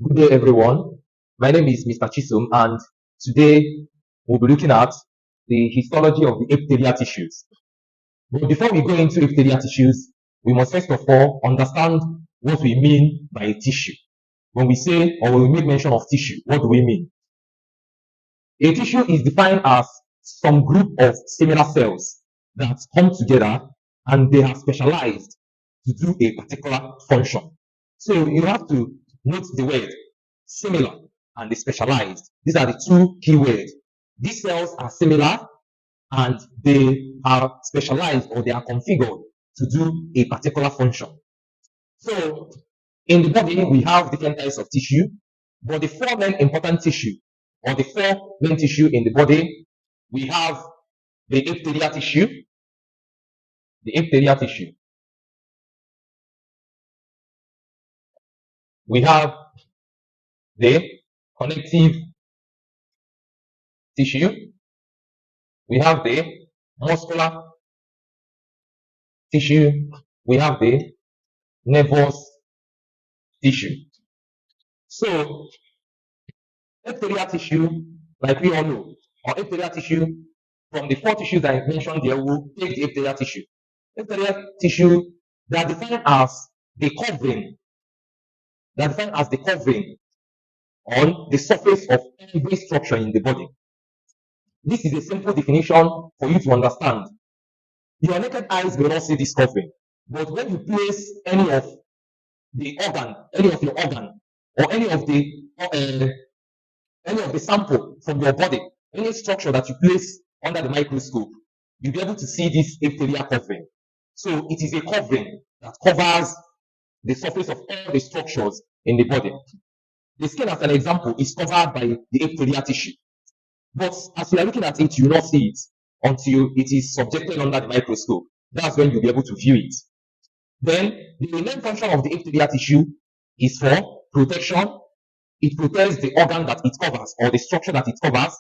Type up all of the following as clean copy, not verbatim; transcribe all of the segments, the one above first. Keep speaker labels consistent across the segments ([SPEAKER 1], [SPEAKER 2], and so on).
[SPEAKER 1] Good day, everyone. My name is Mr. Chisum, and today we'll be looking at the histology of the epithelial tissues. But before we go into epithelial tissues, we must first of all understand what we mean by a tissue. When we say or when we make mention of tissue, what do we mean? A tissue is defined as some group of similar cells that come together and they are specialized to do a particular function. So you have to note the word similar and specialized. These are the two key words. These cells are similar and they are specialized or they are configured to do a particular function. So in the body, we have different types of tissue, but the four main important tissue or the four main tissue in the body, we have the epithelial tissue, the epithelial tissue. We have the connective tissue. We have the muscular tissue. We have the nervous tissue. So epithelial tissue, like we all know, or epithelial tissue, from the four tissues I mentioned there, we'll take the epithelial tissue. Epithelial tissue, they are defined as the covering. They are defined as the covering on the surface of every structure in the body. This is a simple definition for you to understand. Your naked eyes will not see this covering, but when you place any of the organ, any of your organ, or any of the sample from your body, any structure that you place under the microscope, you'll be able to see this epithelial covering. So it is a covering that covers the surface of all the structures in the body. The skin, as an example, is covered by the epithelial tissue. But as you are looking at it, you will not see it until it is subjected under the microscope. That's when you'll be able to view it. Then the main function of the epithelial tissue is for protection. It protects the organ that it covers or the structure that it covers.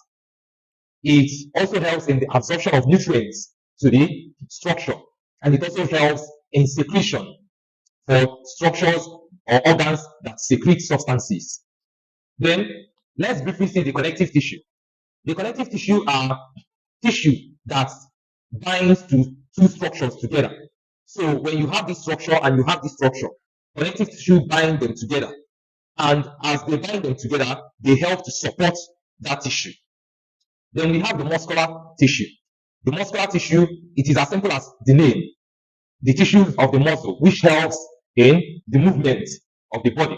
[SPEAKER 1] It also helps in the absorption of nutrients to the structure, and it also helps in secretion for structures or organs that secrete substances. Then let's briefly see the connective tissue. The connective tissue are tissue that binds to two structures together. So when you have this structure and you have this structure, connective tissue bind them together. And as they bind them together, they help to support that tissue. Then we have the muscular tissue. The muscular tissue, it is as simple as the name, the tissue of the muscle, which helps in the movement of the body.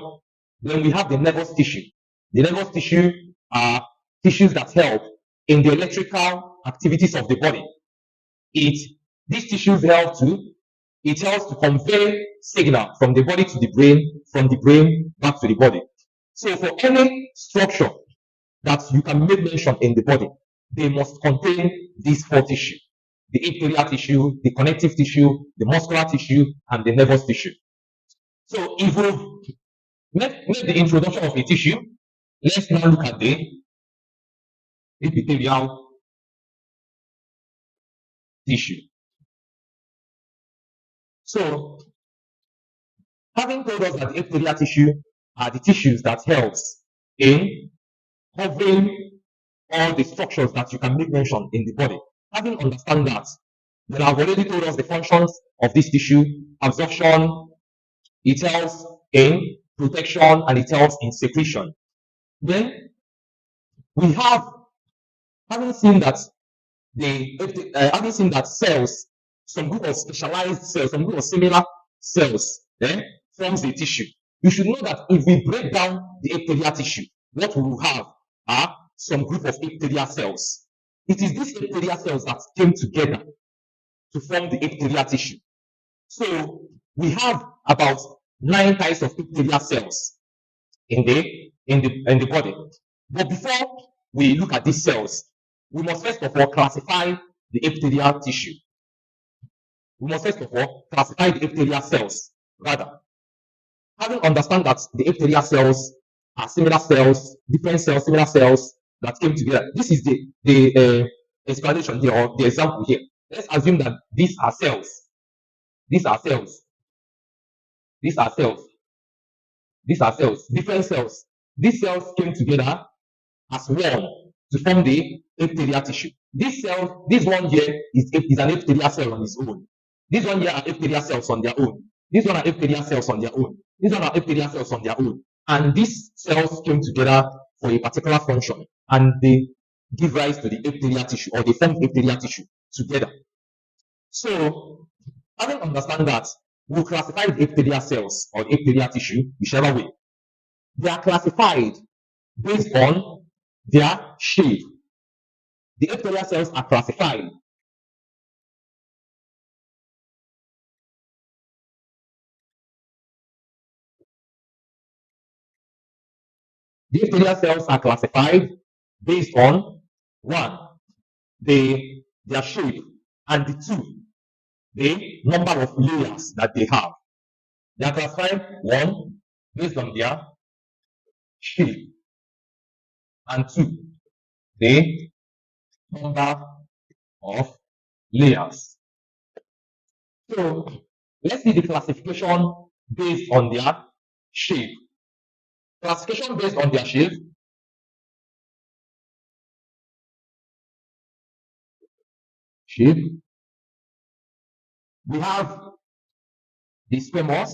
[SPEAKER 1] Then we have the nervous tissue. The nervous tissue are tissues that help in the electrical activities of the body. These tissues helps to convey signal from the body to the brain, from the brain back to the body. So for any structure that you can make mention in the body, they must contain these four tissues: the epithelial tissue, the connective tissue, the muscular tissue, and the nervous tissue. So if we make the introduction of a tissue, let's now look at the epithelial tissue. So, having told us that the epithelial tissue are the tissues that helps in covering all the structures that you can make mention in the body, having understand that, then I've already told us the functions of this tissue: absorption, it helps in protection, and it helps in secretion. Then we have, having seen that cells, some group of specialized cells, some group of similar cells, forms the tissue. You should know that if we break down the epithelial tissue, what we will have are some group of epithelial cells. It is these epithelial cells that came together to form the epithelial tissue. So we have about 9 types of epithelial cells in the body. But before we look at these cells, we must first of all classify the epithelial tissue. We must first of all classify the epithelial cells, rather. Having understand that the epithelial cells are similar cells, different cells, similar cells that came together. This is the explanation here, or the example here. Let's assume that these are cells. These are cells. These are cells. These are cells, different cells. These cells came together as one to form the epithelial tissue. This cell, this one here is an epithelial cell on its own. This one here are epithelial cells on their own. This one are epithelial cells on their own. These one are epithelial cells on their own. And these cells came together for a particular function, and they give rise to the epithelial tissue, or they form epithelial tissue together. So, having understand that, we'll classify the epithelial cells or the epithelial tissue whichever way. They are classified based on their shape. The epithelial cells are classified the epithelial cells are classified based on one, their shape, and the two, the number of layers that they have. They are classified one based on their shape, and two, the number of layers. So let's see the classification based on their shape. Classification based on their shape. We have the squamous,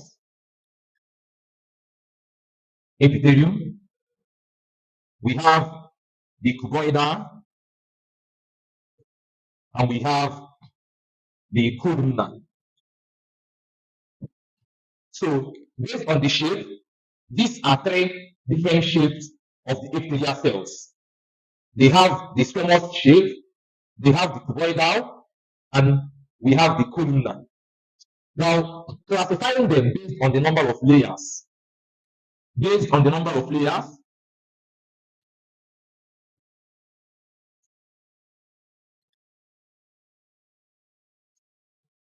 [SPEAKER 1] epithelium. We have the cuboidal, and we have the columnar. So based on the shape, these are three different shapes of the epithelial cells. They have the squamous shape, they have the cuboidal, and we have the columnar. Now, classifying them based on the number of layers. Based on the number of layers,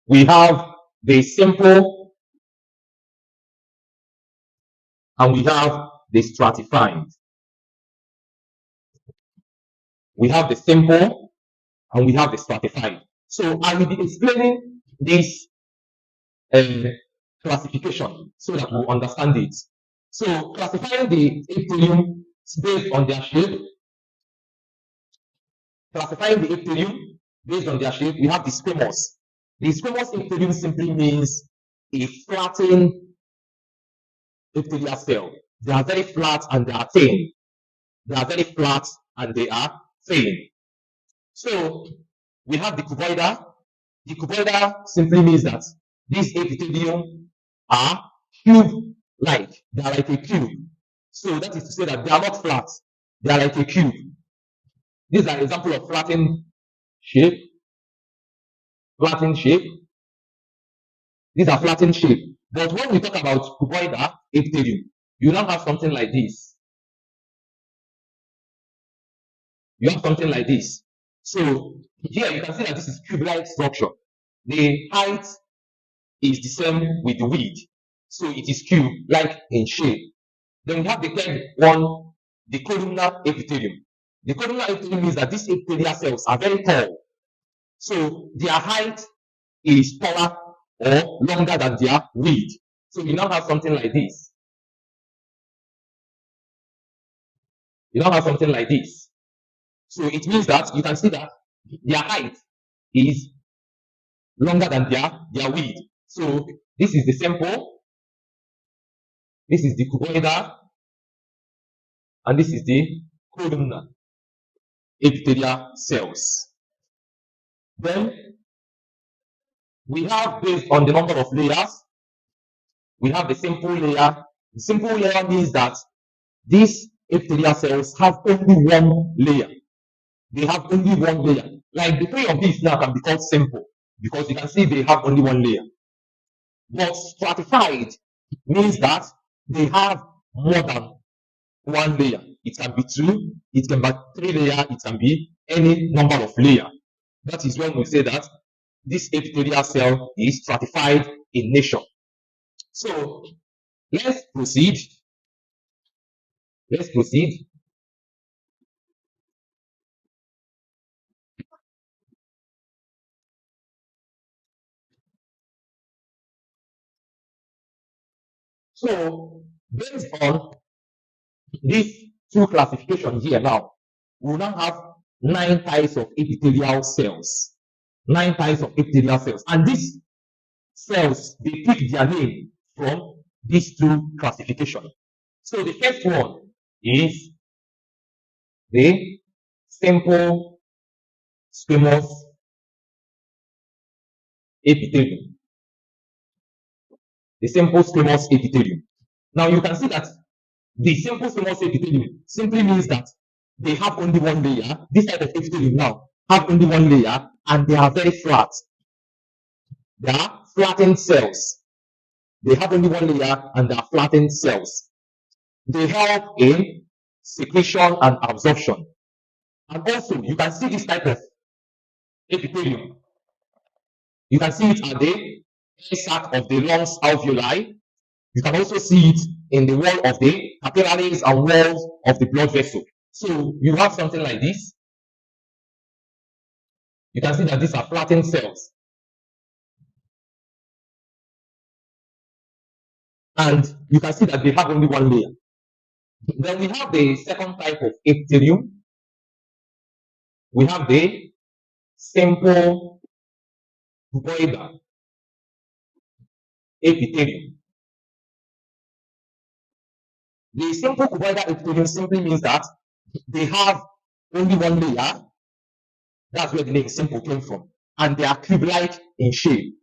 [SPEAKER 1] we have the simple and we have the stratified. We have the simple and we have the stratified. So I will be explaining this classification so that we understand it. So classifying the epithelium based on their shape, classifying the epithelium based on their shape, we have the squamous. The squamous epithelium simply means a flattened epithelial cell. They are very flat and they are thin. They are very flat and they are thin. So we have the cuboidal. The cuboidal simply means that these epithelium are cube-like. They are like a cube. So that is to say that they are not flat. They are like a cube. These are example of flattened shape. Flattened shape. These are flattened shape. But when we talk about cuboidal epithelium, you now have something like this. You have something like this. So here you can see that this is cube-like structure. The height is the same with the width. So it is cube-like in shape. Then we have the third one, the columnar epithelium. The columnar epithelium means that these epithelial cells are very tall. So their height is taller or longer than their width. So you now have something like this. You now have something like this. So it means that you can see that their height is longer than their width. So this is the simple, this is the cuboidal, and this is the columnar epithelial cells. Then we have, based on the number of layers, we have the simple layer. The simple layer means that these epithelial cells have only one layer. They have only one layer. Like the three of these now can be called simple because you can see they have only one layer. But stratified means that they have more than one layer. It can be two, it can be three layer, it can be any number of layer. That is when we say that this epithelial cell is stratified in nature. So let's proceed. Let's proceed. So Based on these two classifications here now, we will now have 9 types of epithelial cells. 9 types of epithelial cells. And these cells, they take their name from these two classifications. So the first one is the simple squamous epithelium. The simple squamous epithelium. Now you can see that the simple squamous epithelium simply means that they have only one layer. This type of epithelium now have only one layer and they are very flat. They are flattened cells. They have only one layer and they are flattened cells. They help in secretion and absorption. And also, you can see this type of epithelium. You can see it at the air sac of the lungs alveoli. You can also see it in the wall of the capillaries and walls of the blood vessel. So you have something like this. You can see that these are flattened cells. And you can see that they have only one layer. Then we have the second type of epithelium. We have the simple cuboidal epithelium. The simple cuboidal epithelium simply means that they have only one layer. That's where the name simple came from. And they are cube-like in shape.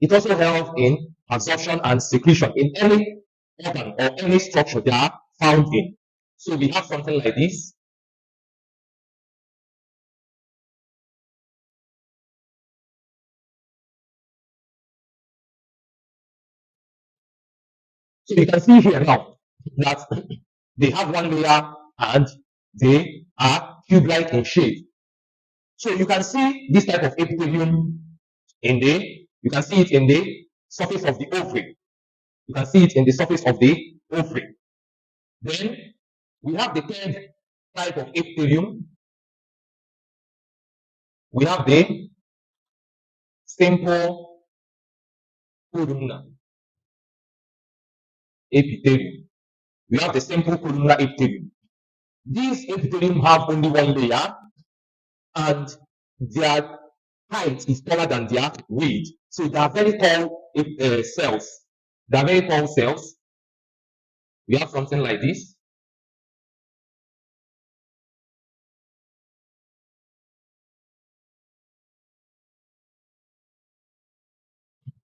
[SPEAKER 1] It also helps in absorption and secretion in any organ or any structure they are found in. So we have something like this. So you can see here now that they have one layer and they are cube-like in shape. So you can see this type of epithelium you can see it in the surface of the ovary. You can see it in the surface of the ovary. Then we have the third type of epithelium. We have the simple columnar epithelium. We have the simple columnar epithelium. These epithelium have only one layer and their height is taller than their width. So they are very tall cells. They are very tall cells. We have something like this.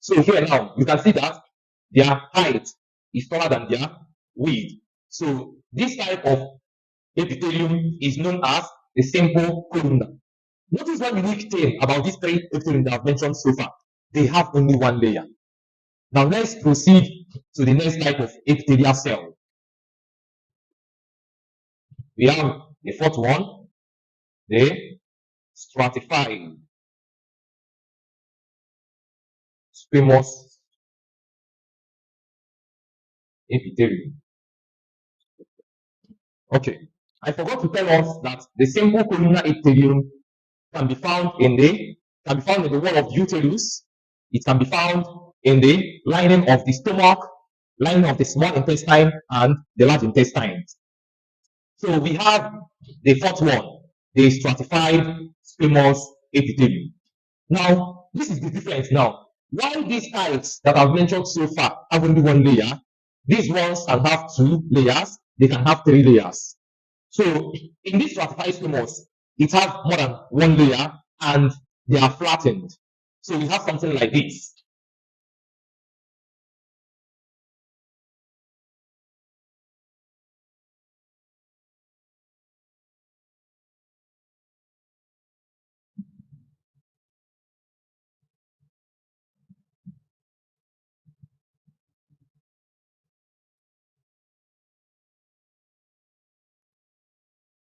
[SPEAKER 1] So here now, you can see that their height is taller than their width. So this type of epithelium is known as the simple columnar. Notice one unique thing about these three epithelium that I've mentioned so far. They have only one layer. Now let's proceed to the next type of epithelial cell. We have the fourth one, the stratified squamous epithelium. Okay, I forgot to tell us that the simple columnar epithelium can be found in the wall of the uterus. It can be found in the lining of the stomach, lining of the small intestine, and the large intestine. So we have the fourth one, the stratified squamous epithelium. Now, this is the difference now. While these types that I've mentioned so far have only one layer, these ones can have two layers, they can have three layers. So in this stratified squamous, it has more than one layer and they are flattened. So we have something like this.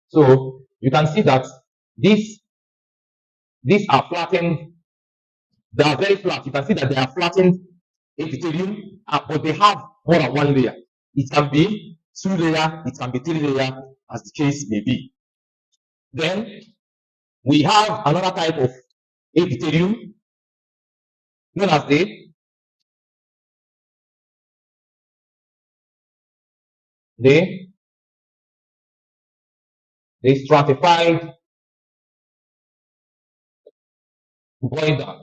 [SPEAKER 1] So you can see that these these are flattened. They are very flat. You can see that they are flattened epithelium, but they have more than one layer. It can be two layer, it can be three layer, as the case may be. Then we have another type of epithelium known as the the, the stratified cuboidal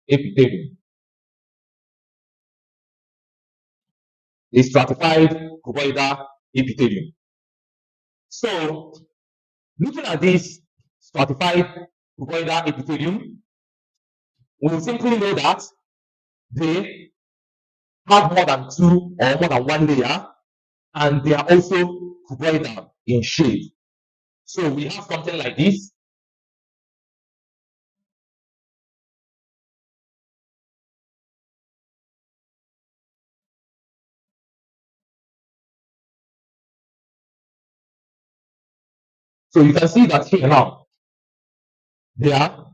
[SPEAKER 1] epithelium. The stratified cuboidal epithelium. So, looking at this stratified cuboidal epithelium, we will simply know that they have more than two or more than one layer, and they are also cuboidal in shape. So we have something like this. So you can see that here now, they are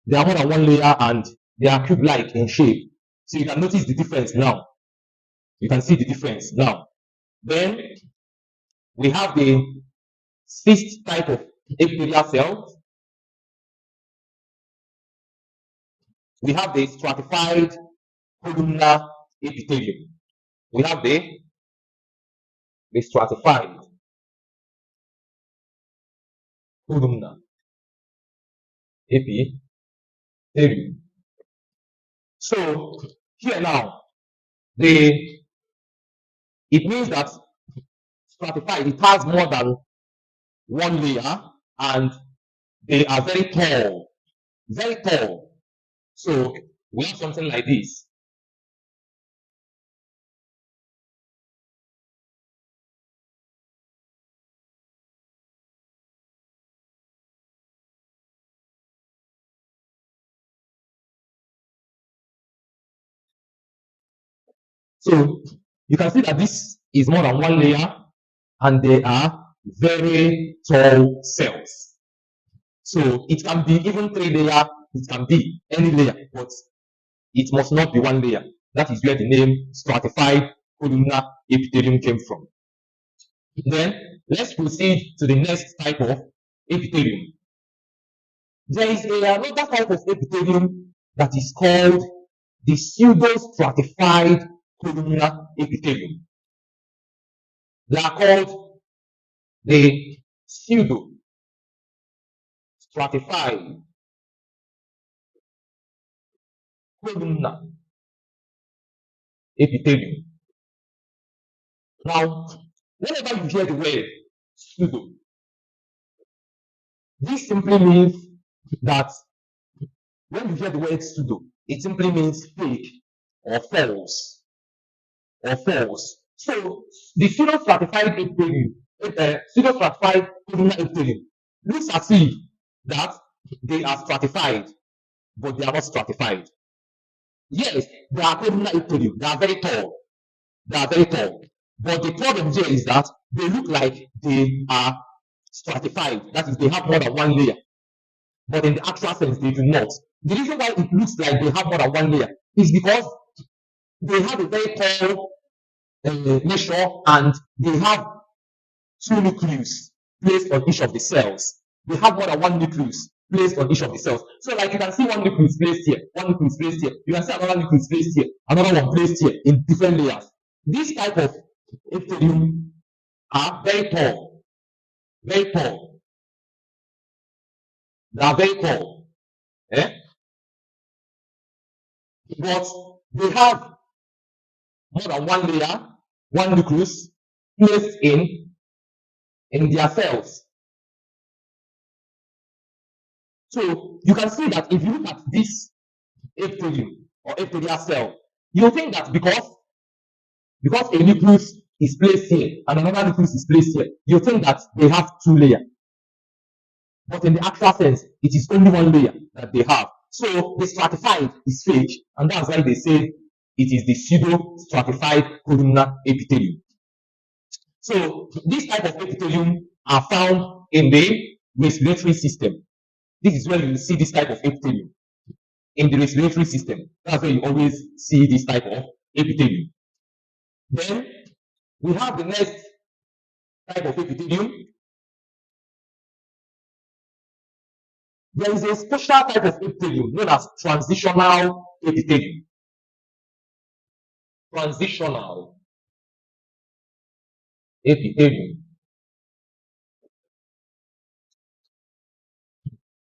[SPEAKER 1] more than one layer and they are cube-like in shape. So you can notice the difference now. You can see the difference now. Then we have the sixth type of epithelial cells. We have the stratified columnar epithelium. We have the stratified columnar epithelium. So here now, it means that stratified, it has more than one layer and they are very tall, very tall. So we have something like this. So you can see that this is more than one layer and they are very tall cells. So it can be even three layer, it can be any layer, but it must not be one layer. That is where the name stratified columnar epithelium came from. Then let's proceed to the next type of epithelium. There is another type of epithelium that is called the pseudo-stratified columnar epithelium. They are called the pseudo-stratified columnar epithelium. Now, whenever you hear the word pseudo, this simply means that when you hear the word pseudo, it simply means fake or false or false. So the pseudo-stratified epithelium, pseudo-stratified columnar epithelium looks as if that they are stratified, but they are not stratified. Yes, they are columnar epithelium. They are very tall. They are very tall. But the problem here is that they look like they are stratified. That is, they have more than one layer. But in the actual sense, they do not. The reason why it looks like they have more than one layer is because they have a very tall measure and they have two nucleus placed on each of the cells. They have more than one nucleus placed on each of the cells. So like you can see one nucleus placed here, one nucleus placed here. You can see another nucleus placed here, another one placed here in different layers. This type of epithelium are very tall, very tall. They are very tall. Eh? But they have more than one layer, one nucleus placed in their cells. So you can see that if you look at this epithelium or epithelial cell, you think that because a nucleus is placed here and another nucleus is placed here, you think that they have two layers. But in the actual sense, it is only one layer that they have. So the stratified is fake, and that's why they say it is the pseudo-stratified columnar epithelium. So this type of epithelium are found in the respiratory system. This is where you see this type of epithelium in the respiratory system. That's where you always see this type of epithelium. Then we have the next type of epithelium. There is a special type of epithelium known as transitional epithelium. transitional epithelium.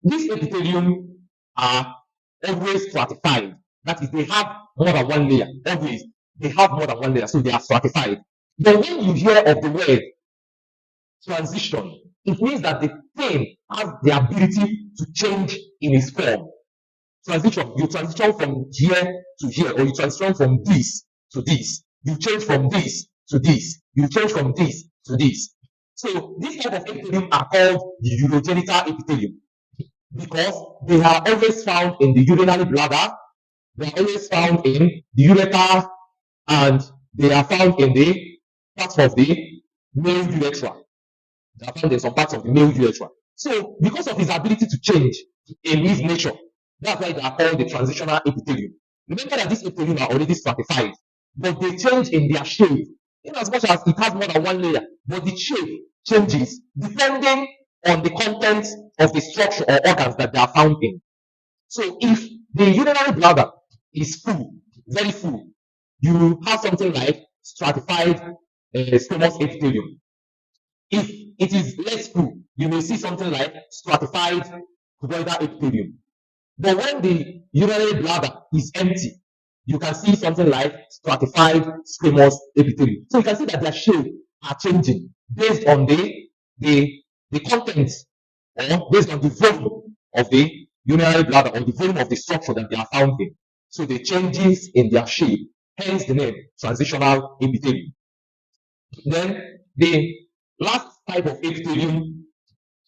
[SPEAKER 1] These epithelium are always stratified. That is, they have more than one layer. Always, they have more than one layer, so they are stratified. But when you hear of the word transition, it means that the thing has the ability to change in its form. Transition, you transition from here to here, or you transition from this to this. You change from this to this. You change from this to this. So this type of epithelium are called the urogenital epithelium because they are always found in the urinary bladder, they are always found in the ureter, and they are found in the parts of the male urethra. They are found in some parts of the male urethra. So, because of his ability to change in his nature, that's why they are called the transitional epithelium. Remember that these epithelium are already stratified, but they change in their shape. In as much as it has more than one layer, but the shape changes depending on the content of the structure or organs that they are found in. So if the urinary bladder is full, very full, you have something like stratified squamous epithelium. If it is less full, you may see something like stratified cuboidal epithelium. But when the urinary bladder is empty, you can see something like stratified squamous epithelium. So you can see that their shape are changing based on the contents or based on the volume of the urinary bladder or the volume of the structure that they are found in. So the changes in their shape, hence the name transitional epithelium. Then the last type of epithelium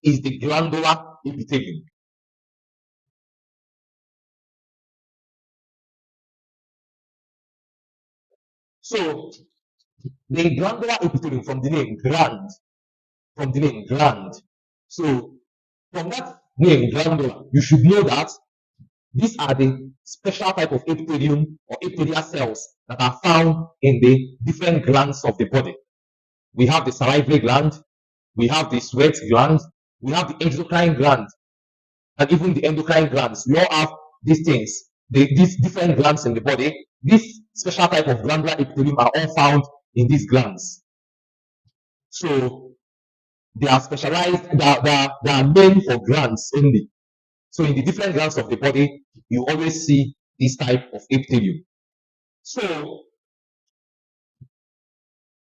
[SPEAKER 1] is the glandular epithelium. So the glandular epithelium from the name gland. So from that name glandular, you should know that these are the special type of epithelium or epithelial cells that are found in the different glands of the body. We have the salivary gland, we have the sweat gland, we have the exocrine gland, and even the endocrine glands. We all have these things, these different glands in the body. This special type of glandular epithelium are all found in these glands. So they are specialized, they are meant for glands only. So in the different glands of the body, you always see this type of epithelium. So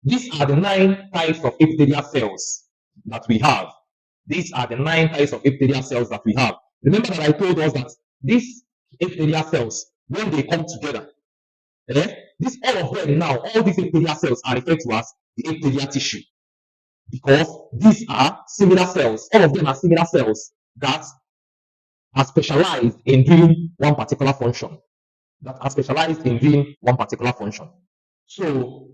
[SPEAKER 1] these are the 9 types of epithelial cells that we have. These are the 9 types of epithelial cells that we have. Remember that I told us that these epithelial cells, when they come together, this all of them now, all these epithelial cells are referred to as the epithelial tissue because these are similar cells. All of them are similar cells that are specialized in doing one particular function. That are specialized in doing one particular function. So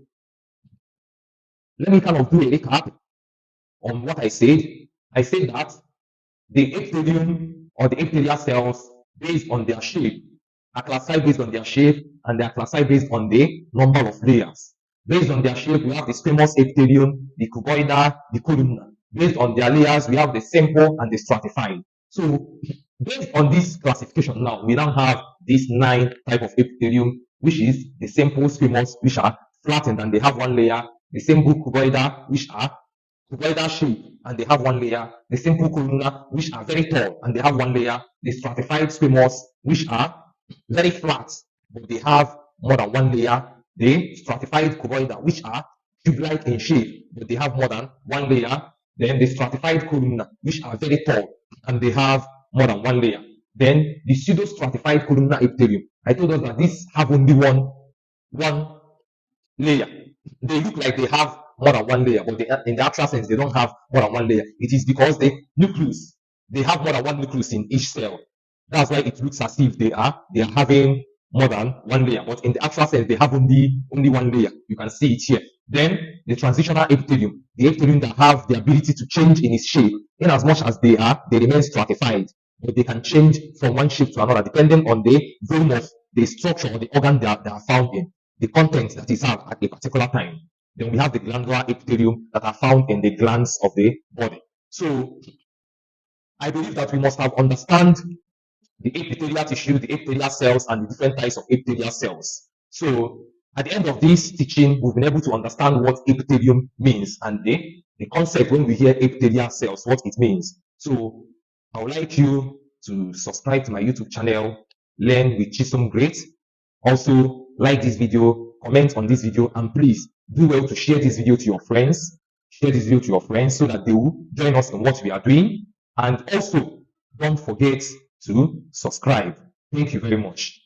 [SPEAKER 1] let me kind of do a recap on what I said. I said that the epithelium or the epithelial cells, based on their shape, are classified based on their shape, and they are classified based on the number of layers. Based on their shape, we have the squamous epithelium, the cuboidal, the columnar. Based on their layers, we have the simple and the stratified. So based on this classification now, we now have these 9 type of epithelium, which is the simple squamous, which are flattened and they have one layer, the simple cuboidal, which are cuboidal shape and they have one layer, the simple columnar, which are very tall and they have one layer, the stratified squamous, which are very flat, but they have more than one layer, the stratified cuboidal, which are tube-like in shape, but they have more than one layer, then the stratified columnar, which are very tall and they have more than one layer. Then the pseudo-stratified columnar epithelium. I told us that these have only one layer. They look like they have more than one layer, but in the actual sense, they don't have more than one layer. It is because the nucleus, they have more than one nucleus in each cell. That's why it looks as if they are having more than one layer, but in the actual sense, they have only one layer. You can see it here. Then the transitional epithelium, the epithelium that have the ability to change in its shape, in as much as they remain stratified, but they can change from one shape to another depending on the volume of the structure or the organ they are found in, the content that is have at a particular time. Then we have the glandular epithelium that are found in the glands of the body. So I believe that we must have understand the epithelial tissue, the epithelial cells, and the different types of epithelial cells. So At the end of this teaching, we've been able to understand what epithelium means and the concept when we hear epithelial cells, what it means. So I would like you to subscribe to my YouTube channel, Learn with Chisom Great. Also, like this video, comment on this video, and please do well to share this video to your friends. Share this video to your friends so that they will join us in what we are doing. And also, don't forget to subscribe. Thank you very much.